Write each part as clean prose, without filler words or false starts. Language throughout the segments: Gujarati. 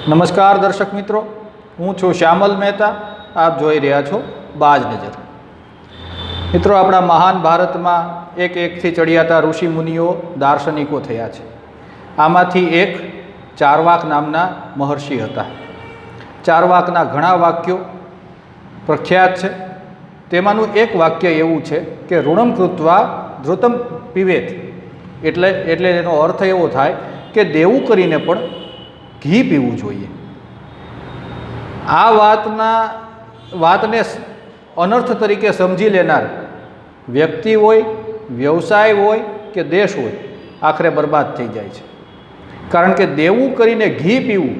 નમસ્કાર દર્શક મિત્રો, હું છું શ્યામલ મહેતા. આપ જોઈ રહ્યા છો બાજ નજર. મિત્રો, આપણા મહાન ભારતમાં એક એકથી ચડિયાતા ઋષિ મુનિઓ દાર્શનિકો થયા છે. આમાંથી એક ચારવાક નામના મહર્ષિ હતા. ચારવાકના ઘણા વાક્યો પ્રખ્યાત છે. તેમાંનું એક વાક્ય એવું છે કે ઋણમ કૃત્વા ધૃતમ પીવેત, એટલે એનો અર્થ એવો થાય કે દેવું કરીને પણ ઘી પીવું જોઈએ. આ વાતને અનર્થ તરીકે સમજી લેનાર વ્યક્તિ હોય, વ્યવસાય હોય કે દેશ હોય, આખરે બરબાદ થઈ જાય છે. કારણ કે દેવું કરીને ઘી પીવું,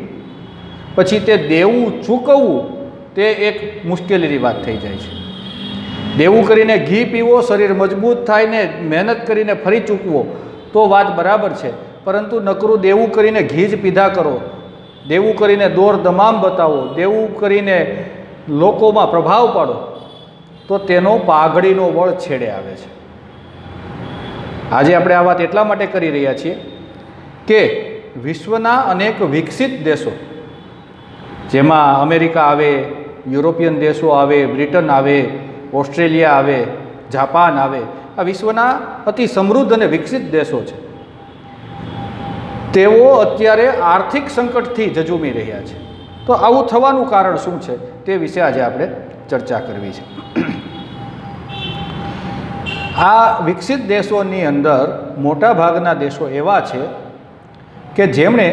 પછી તે દેવું ચૂકવવું, તે એક મુશ્કેલીની વાત થઈ જાય છે. દેવું કરીને ઘી પીવો, શરીર મજબૂત થાય ને મહેનત કરીને ફરી ચૂકવો તો વાત બરાબર છે. પરંતુ નકરું દેવું કરીને ઘી જ પીધા કરો, દેવું કરીને દોર દમામ બતાવો, દેવું કરીને લોકોમાં પ્રભાવ પાડો, તો તેનો પાઘડીનો વળ છેડે આવે છે. આજે આપણે આ વાત એટલા માટે કરી રહ્યા છીએ કે વિશ્વના અનેક વિકસિત દેશો, જેમાં અમેરિકા આવે, યુરોપિયન દેશો આવે, બ્રિટન આવે, ઓસ્ટ્રેલિયા આવે, જાપાન આવે, આ વિશ્વના અતિ સમૃદ્ધ અને વિકસિત દેશો છે. તેઓ અત્યારે આર્થિક સંકટથી ઝઝૂમી રહ્યા છે. તો આવું થવાનું કારણ શું છે તે વિશે આજે આપણે ચર્ચા કરવી છે. આ વિકસિત દેશોની અંદર મોટા ભાગના દેશો એવા છે કે જેમણે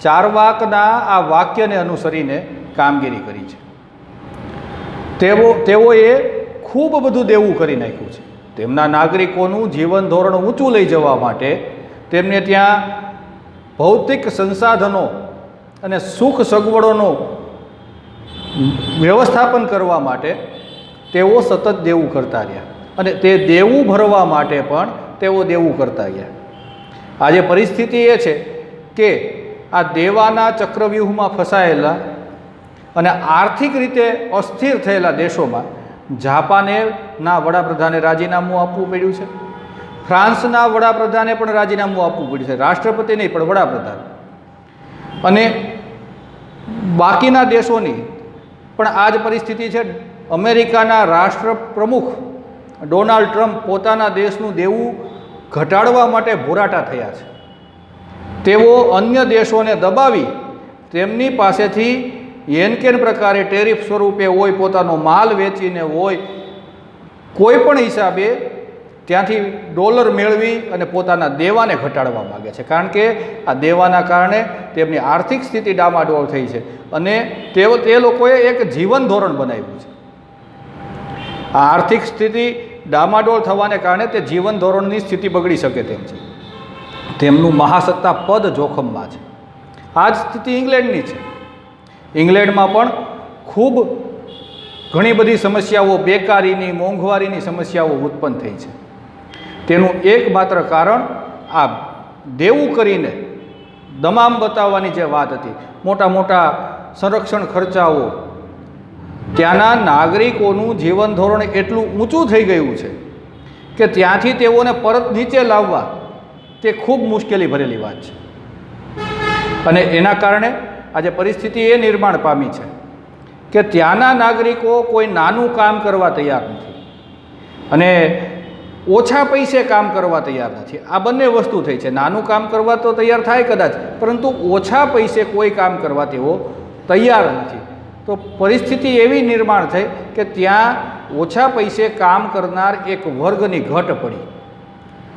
ચારવાકના આ વાક્યને અનુસરીને કામગીરી કરી છે. તેઓએ ખૂબ બધું દેવું કરી નાખ્યું છે. તેમના નાગરિકોનું જીવન ધોરણ ઊંચું લઈ જવા માટે, તેમને ત્યાં ભૌતિક સંસાધનો અને સુખ સગવડોનું વ્યવસ્થાપન કરવા માટે તેઓ સતત દેવું કરતા રહ્યા, અને તે દેવું ભરવા માટે પણ તેઓ દેવું કરતા ગયા. આજે પરિસ્થિતિ એ છે કે આ દેવાના ચક્રવ્યૂહમાં ફસાયેલા અને આર્થિક રીતે અસ્થિર થયેલા દેશોમાં જાપાનના વડાપ્રધાને રાજીનામું આપવું પડ્યું છે. ફ્રાન્સના વડાપ્રધાને પણ રાજીનામું આપવું પડ્યું છે. રાષ્ટ્રપતિ નહીં પણ વડાપ્રધાન. અને બાકીના દેશોની પણ આ જ પરિસ્થિતિ છે. અમેરિકાના રાષ્ટ્ર પ્રમુખ ડોનાલ્ડ ટ્રમ્પ પોતાના દેશનું દેવું ઘટાડવા માટે ભોરાટા થયા છે. તેઓ અન્ય દેશોને દબાવી તેમની પાસેથી એનકેન પ્રકારે ટેરિફ સ્વરૂપે હોય, પોતાનો માલ વેચીને હોય, કોઈ પણ હિસાબે ત્યાંથી ડોલર મેળવી અને પોતાના દેવાને ઘટાડવા માગે છે. કારણ કે આ દેવાના કારણે તેમની આર્થિક સ્થિતિ ડામાડોળ થઈ છે અને તે લોકોએ એક જીવન ધોરણ બનાવ્યું છે. આ આર્થિક સ્થિતિ ડામાડોળ થવાને કારણે તે જીવન ધોરણની સ્થિતિ બગડી શકે તેમ છે. તેમનું મહાસત્તા પદ જોખમમાં છે. આ જ સ્થિતિ ઇંગ્લેન્ડની છે. ઇંગ્લેન્ડમાં પણ ખૂબ ઘણી બધી સમસ્યાઓ, બેકારીની, મોંઘવારીની સમસ્યાઓ ઉત્પન્ન થઈ છે. તેનું એકમાત્ર કારણ આ દેવું કરીને દમામ બતાવવાની જે વાત હતી, મોટા મોટા સંરક્ષણ ખર્ચાઓ, ત્યાંના નાગરિકોનું જીવન ધોરણ એટલું ઊંચું થઈ ગયું છે કે ત્યાંથી તેઓને પરત નીચે લાવવા તે ખૂબ મુશ્કેલી ભરેલી વાત છે. અને એના કારણે આજે પરિસ્થિતિ એ નિર્માણ પામી છે કે ત્યાંના નાગરિકો કોઈ નાનું કામ કરવા તૈયાર નથી અને ઓછા પૈસે કામ કરવા તૈયાર નથી. આ બંને વસ્તુ થઈ છે. નાનું કામ કરવા તો તૈયાર થાય કદાચ, પરંતુ ઓછા પૈસે કોઈ કામ કરવા તેઓ તૈયાર નથી. તો પરિસ્થિતિ એવી નિર્માણ થઈ કે ત્યાં ઓછા પૈસે કામ કરનાર એક વર્ગની ઘટ પડી.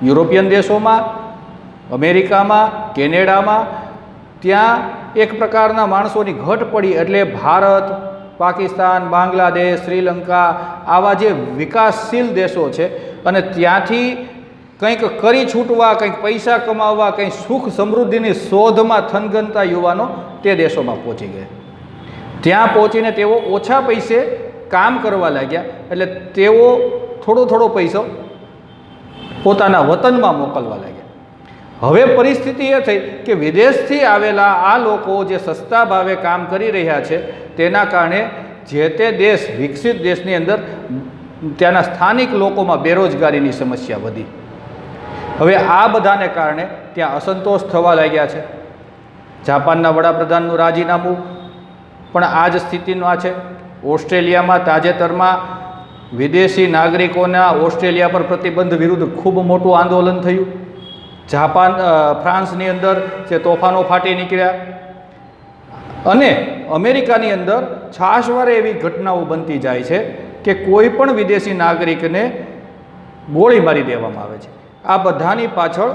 યુરોપિયન દેશોમાં, અમેરિકામાં, કેનેડામાં ત્યાં એક પ્રકારના માણસોની ઘટ પડી. એટલે ભારત, પાકિસ્તાન, બાંગ્લાદેશ, શ્રીલંકા આવા જે વિકાસશીલ દેશો છે અને ત્યાંથી કંઈક કરી છૂટવા, કંઈક પૈસા કમાવવા, કંઈક સુખ સમૃદ્ધિની શોધમાં થનગનતા યુવાનો તે દેશોમાં પહોંચી ગયા. ત્યાં પહોંચીને તેઓ ઓછા પૈસે કામ કરવા લાગ્યા. એટલે તેઓ થોડો પૈસો પોતાના વતનમાં મોકલવા લાગ્યા. હવે પરિસ્થિતિ એ થઈ કે વિદેશથી આવેલા આ લોકો જે સસ્તા ભાવે કામ કરી રહ્યા છે, તેના કારણે જે તે દેશ, વિકસિત દેશની અંદર ત્યાંના સ્થાનિક લોકોમાં બેરોજગારીની સમસ્યા વધી. હવે આ બધાને કારણે ત્યાં અસંતોષ થવા લાગ્યા છે. જાપાનના વડાપ્રધાનનું રાજીનામું પણ આ જ સ્થિતિનું આ છે. ઓસ્ટ્રેલિયામાં તાજેતરમાં વિદેશી નાગરિકોના ઓસ્ટ્રેલિયા પર પ્રતિબંધ વિરુદ્ધ ખૂબ મોટું આંદોલન થયું. ફ્રાન્સની અંદર જે તોફાનો ફાટી નીકળ્યા અને અમેરિકાની અંદર છાશવારે એવી ઘટનાઓ બનતી જાય છે કે કોઈ પણ વિદેશી નાગરિકને ગોળી મારી દેવામાં આવે છે. આ બધાની પાછળ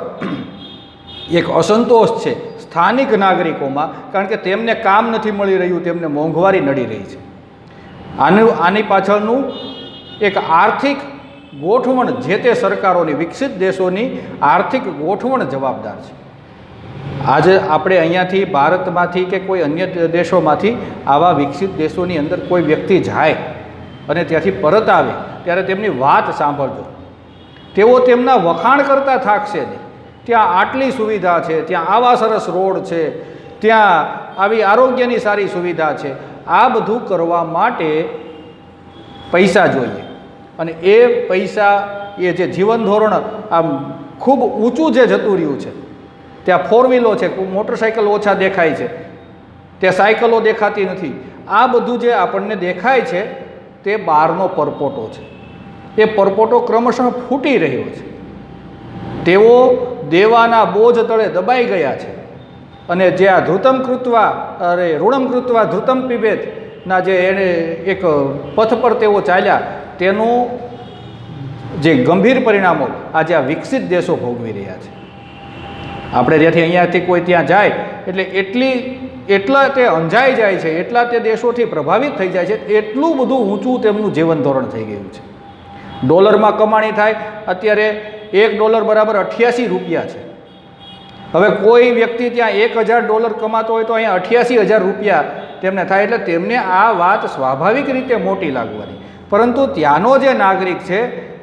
એક અસંતોષ છે સ્થાનિક નાગરિકોમાં, કારણ કે તેમને કામ નથી મળી રહ્યું, તેમને મોંઘવારી નડી રહી છે. આની પાછળનું એક આર્થિક ગોઠવણ જે તે સરકારોની, વિકસિત દેશોની આર્થિક ગોઠવણ જવાબદાર છે. આજે આપણે અહીંયાથી ભારતમાંથી કે કોઈ અન્ય દેશોમાંથી આવા વિકસિત દેશોની અંદર કોઈ વ્યક્તિ જાય અને ત્યાંથી પરત આવે ત્યારે તેમની વાત સાંભળજો. તેઓ તેમના વખાણ કરતા થાકશે નહીં. ત્યાં આટલી સુવિધા છે, ત્યાં આવા સરસ રોડ છે, ત્યાં આવી આરોગ્યની સારી સુવિધા છે. આ બધું કરવા માટે પૈસા જોઈએ અને એ પૈસા, એ જે જીવન ધોરણ આમ ખૂબ ઊંચું જે જતું રહ્યું છે, ત્યાં ફોર વ્હીલો છે, મોટરસાઇકલ ઓછા દેખાય છે, ત્યાં સાયકલો દેખાતી નથી. આ બધું જે આપણને દેખાય છે તે બહારનો પરપોટો છે. એ પરપોટો ક્રમશઃ ફૂટી રહ્યો છે. તેઓ દેવાના બોજ તળે દબાઈ ગયા છે અને જે આ ઋણમ કૃત્વા ધૃતમ પિબેત ના જે એને એક પથ પર તેઓ ચાલ્યા, તેનું જે ગંભીર પરિણામો આજે આ વિકસિત દેશો ભોગવી રહ્યા છે. આપણે જ્યાંથી અહીંયાથી કોઈ ત્યાં જાય એટલે એટલા તે અંજાઈ જાય છે, એટલા તે દેશોથી પ્રભાવિત થઈ જાય છે, એટલું બધું ઊંચું તેમનું જીવન ધોરણ થઈ ગયું છે. ડોલરમાં કમાણી થાય, અત્યારે $1 બરાબર 88 રૂપિયા છે. હવે કોઈ વ્યક્તિ ત્યાં $1000 કમાતો હોય તો અહીંયા 88,000 રૂપિયા તેમને થાય, એટલે તેમને આ વાત સ્વાભાવિક રીતે મોટી લાગવાની. પરંતુ ત્યાંનો જે નાગરિક છે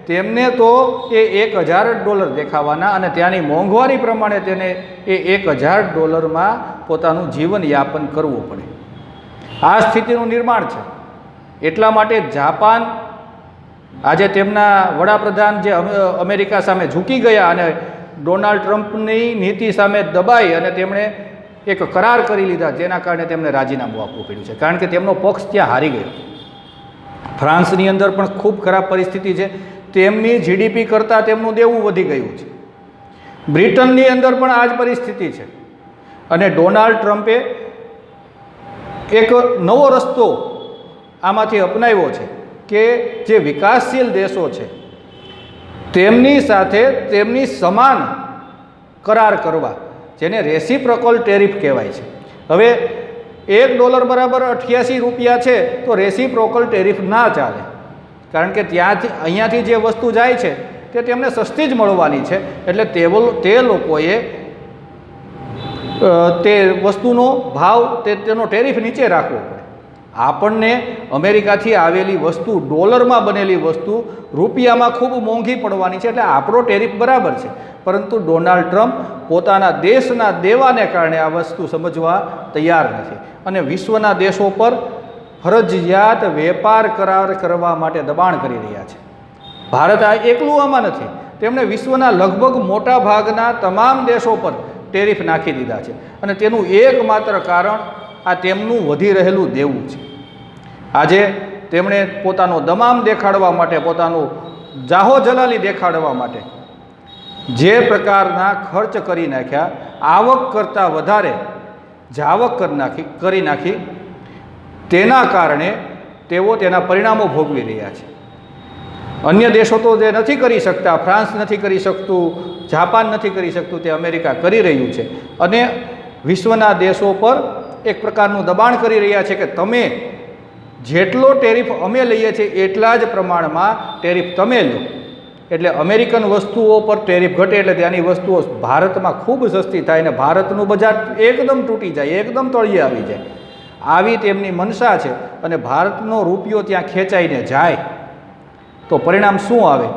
તેમને તો એ $1000 દેખાવાના અને ત્યાંની મોંઘવારી પ્રમાણે તેને એ $1000 પોતાનું જીવન યાપન કરવું પડે. આ સ્થિતિનું નિર્માણ છે. એટલા માટે જાપાન આજે તેમના વડાપ્રધાન જે અમેરિકા સામે ઝૂકી ગયા અને ડોનાલ્ડ ટ્રમ્પની નીતિ સામે દબાઈ અને તેમણે એક કરાર કરી લીધા, જેના કારણે તેમને રાજીનામું આપવું પડ્યું છે, કારણ કે તેમનો પક્ષ ત્યાં હારી ગયો. ફ્રાન્સની અંદર પણ ખૂબ ખરાબ પરિસ્થિતિ છે. તેમની જીડીપી કરતાં તેમનું દેવું વધી ગયું છે. બ્રિટનની અંદર પણ આ જ પરિસ્થિતિ છે અને ડોનાલ્ડ ટ્રમ્પે એક નવો રસ્તો આમાંથી અપનાવ્યો છે કે જે વિકાસશીલ દેશો છે તેમની સાથે તેમની સમાન કરાર કરવા, જેને રેસિપ્રોકલ ટેરિફ કહેવાય છે. હવે $1 બરાબર 88 રૂપિયા છે તો રેસિપ્રોકલ ટેરિફ ના ચાલે, કારણ કે અહીંયાથી જે વસ્તુ જાય છે તે તેમને સસ્તી જ મળવાની છે. એટલે તે લોકોએ તે વસ્તુનો ભાવ તેનો ટેરિફ નીચે રાખવો પડે. આપણને અમેરિકાથી આવેલી વસ્તુ, ડોલરમાં બનેલી વસ્તુ રૂપિયામાં ખૂબ મોંઘી પડવાની છે, એટલે આપણો ટેરિફ બરાબર છે. પરંતુ ડોનાલ્ડ ટ્રમ્પ પોતાના દેશના દેવાને કારણે આ વસ્તુ સમજવા તૈયાર નથી અને વિશ્વના દેશો પર ફરજિયાત વેપાર કરાર કરવા માટે દબાણ કરી રહ્યા છે. ભારત આ એકલું આમાં નથી. તેમણે વિશ્વના લગભગ મોટા ભાગના તમામ દેશો પર ટેરિફ નાખી દીધા છે અને તેનું એકમાત્ર કારણ આ તેમનું વધી રહેલું દેવું છે. આજે તેમણે પોતાનો દમામ દેખાડવા માટે, પોતાનું જાહો જલાલી દેખાડવા માટે જે પ્રકારના ખર્ચ કરી નાખ્યા, આવક કરતાં વધારે જાવક કરી નાખી, તેના કારણે તેઓ તેના પરિણામો ભોગવી રહ્યા છે. અન્ય દેશો તો જે નથી કરી શકતા, ફ્રાન્સ નથી કરી શકતું, જાપાન નથી કરી શકતું, તે અમેરિકા કરી રહ્યું છે અને વિશ્વના દેશો પર એક પ્રકારનું દબાણ કરી રહ્યા છે કે તમે જેટલો ટેરિફ અમે લઈએ છીએ એટલા જ પ્રમાણમાં ટેરિફ તમે લો. એટલે અમેરિકન વસ્તુઓ પર ટેરિફ ઘટે એટલે ત્યાંની વસ્તુઓ ભારતમાં ખૂબ સસ્તી થાય અને ભારતનું બજાર એકદમ તૂટી જાય, એકદમ તળિયે આવી જાય. આવી તેમની મનસા છે અને ભારતનો રૂપિયો ત્યાં ખેંચાઈને જાય તો પરિણામ શું આવે?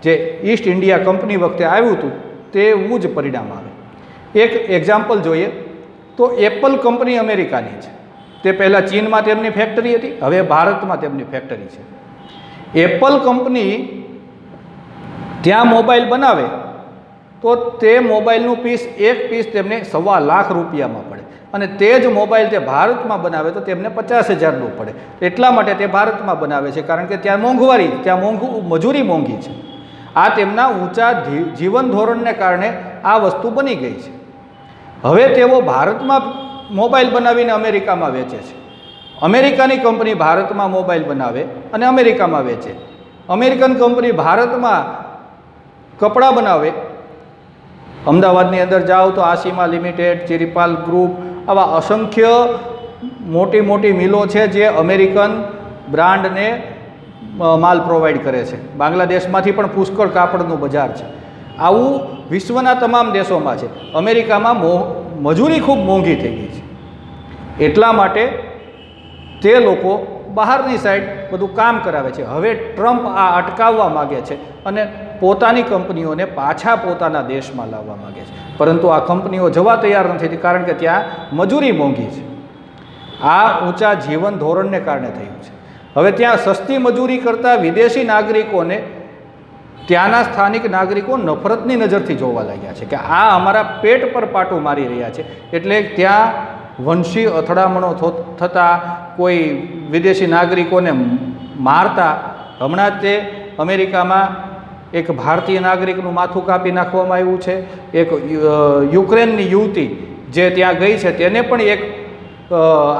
જે ઈસ્ટ ઇન્ડિયા કંપની વખતે આવ્યું હતું તેવું જ પરિણામ આવે. એક એક્ઝામ્પલ જોઈએ તો એપલ કંપની અમેરિકાની છે. તે પહેલાં ચીનમાં તેમની ફેક્ટરી હતી, હવે ભારતમાં તેમની ફેક્ટરી છે. એપલ કંપની ત્યાં મોબાઈલ બનાવે તો તે મોબાઈલનું એક પીસ તેમને 1.25 લાખ રૂપિયામાં પડે, અને તે જ મોબાઈલ તે ભારતમાં બનાવે તો તેમને 50,000નું પડે. એટલા માટે તે ભારતમાં બનાવે છે, કારણ કે ત્યાં મોંઘવારી, ત્યાં મજૂરી મોંઘી છે. આ તેમના ઊંચા જીવન ધોરણને કારણે આ વસ્તુ બની ગઈ છે. હવે તેઓ ભારતમાં મોબાઈલ બનાવીને અમેરિકામાં વેચે છે. અમેરિકાની કંપની ભારતમાં મોબાઈલ બનાવે અને અમેરિકામાં વેચે. અમેરિકન કંપની ભારતમાં કપડાં બનાવે. અમદાવાદની અંદર જાઓ તો આશીમા લિમિટેડ, ચિરીપાલ ગ્રુપ, આવા અસંખ્ય મોટી મોટી મિલો છે જે અમેરિકન બ્રાન્ડને માલ પ્રોવાઈડ કરે છે. બાંગ્લાદેશમાંથી પણ પુષ્કળ કાપડનું બજાર છે. આવું વિશ્વના તમામ દેશોમાં છે. અમેરિકામાં મજૂરી ખૂબ મોંઘી થઈ ગઈ છે. એટલા માટે તે લોકો બહારની સાઈડ બધું કામ કરાવે છે. હવે ટ્રમ્પ આ અટકાવવા માગે છે અને પોતાની કંપનીઓને પાછા પોતાના દેશમાં લાવવા માગે છે, પરંતુ આ કંપનીઓ જવા તૈયાર નથી, કારણ કે ત્યાં મજૂરી મોંઘી છે. આ ઊંચા જીવન ધોરણને કારણે થયું છે. હવે ત્યાં સસ્તી મજૂરી કરતાં વિદેશી નાગરિકોને ત્યાંના સ્થાનિક નાગરિકો નફરતની નજરથી જોવા લાગ્યા છે કે આ અમારા પેટ પર પાટું મારી રહ્યા છે. એટલે ત્યાં વંશી અથડામણો થતાં, કોઈ વિદેશી નાગરિકોને મારતા, હમણાં જ તે અમેરિકામાં એક ભારતીય નાગરિકનું માથું કાપી નાખવામાં આવ્યું છે. એક યુક્રેનની યુવતી જે ત્યાં ગઈ છે તેને પણ એક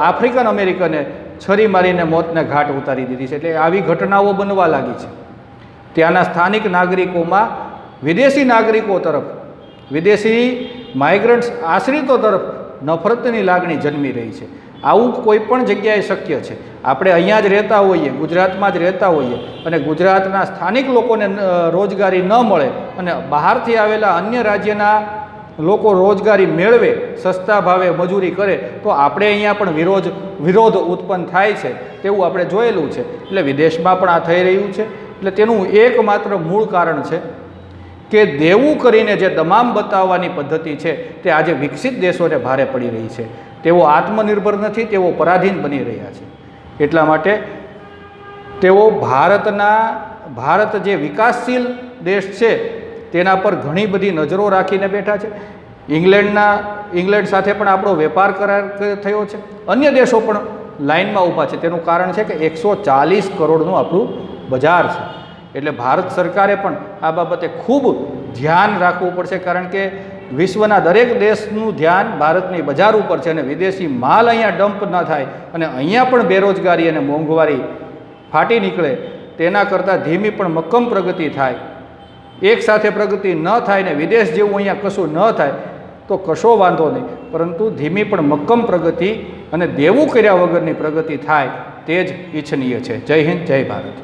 આફ્રિકન અમેરિકને છરી મારીને મોતને ઘાટ ઉતારી દીધી છે. એટલે આવી ઘટનાઓ બનવા લાગી છે. ત્યાંના સ્થાનિક નાગરિકોમાં વિદેશી નાગરિકો તરફ, વિદેશી માઇગ્રન્ટ્સ આશ્રિતો તરફ નફરતની લાગણી જન્મી રહી છે. આવું કોઈ પણ જગ્યાએ શક્ય છે. આપણે અહીંયા જ રહેતા હોઈએ, ગુજરાતમાં જ રહેતા હોઈએ, અને ગુજરાતના સ્થાનિક લોકોને રોજગારી ન મળે અને બહારથી આવેલા અન્ય રાજ્યના લોકો રોજગારી મેળવે, સસ્તા ભાવે મજૂરી કરે, તો આપણે અહીંયા પણ વિરોધ ઉત્પન્ન થાય છે. તેવું આપણે જોયેલું છે. એટલે વિદેશમાં પણ આ થઈ રહ્યું છે. એટલે તેનું એકમાત્ર મૂળ કારણ છે કે દેવું કરીને જે દમામ બતાવવાની પદ્ધતિ છે તે આજે વિકસિત દેશોને ભારે પડી રહી છે. તેઓ આત્મનિર્ભર નથી, તેઓ પરાધીન બની રહ્યા છે. એટલા માટે તેઓ ભારત જે વિકાસશીલ દેશ છે તેના પર ઘણી બધી નજરો રાખીને બેઠા છે. ઇંગ્લેન્ડ સાથે પણ આપણો વેપાર કરાર થયો છે. અન્ય દેશો પણ લાઇનમાં ઊભા છે. તેનું કારણ છે કે 140 કરોડનું આપણું બજાર છે. એટલે ભારત સરકારે પણ આ બાબતે ખૂબ ધ્યાન રાખવું પડશે, કારણ કે વિશ્વના દરેક દેશનું ધ્યાન ભારતની બજાર ઉપર છે અને વિદેશી માલ અહીંયા ડમ્પ ન થાય અને અહીંયા પણ બેરોજગારી અને મોંઘવારી ફાટી નીકળે, તેના કરતાં ધીમી પણ મક્કમ પ્રગતિ થાય. એક સાથે પ્રગતિ ન થાય ને વિદેશ જેવું અહીંયા કશું ન થાય તો કશો વાંધો નહીં, પરંતુ ધીમી પણ મક્કમ પ્રગતિ અને દેવું કર્યા વગરની પ્રગતિ થાય તે જ ઈચ્છનીય છે. જય હિન્દ, જય ભારત.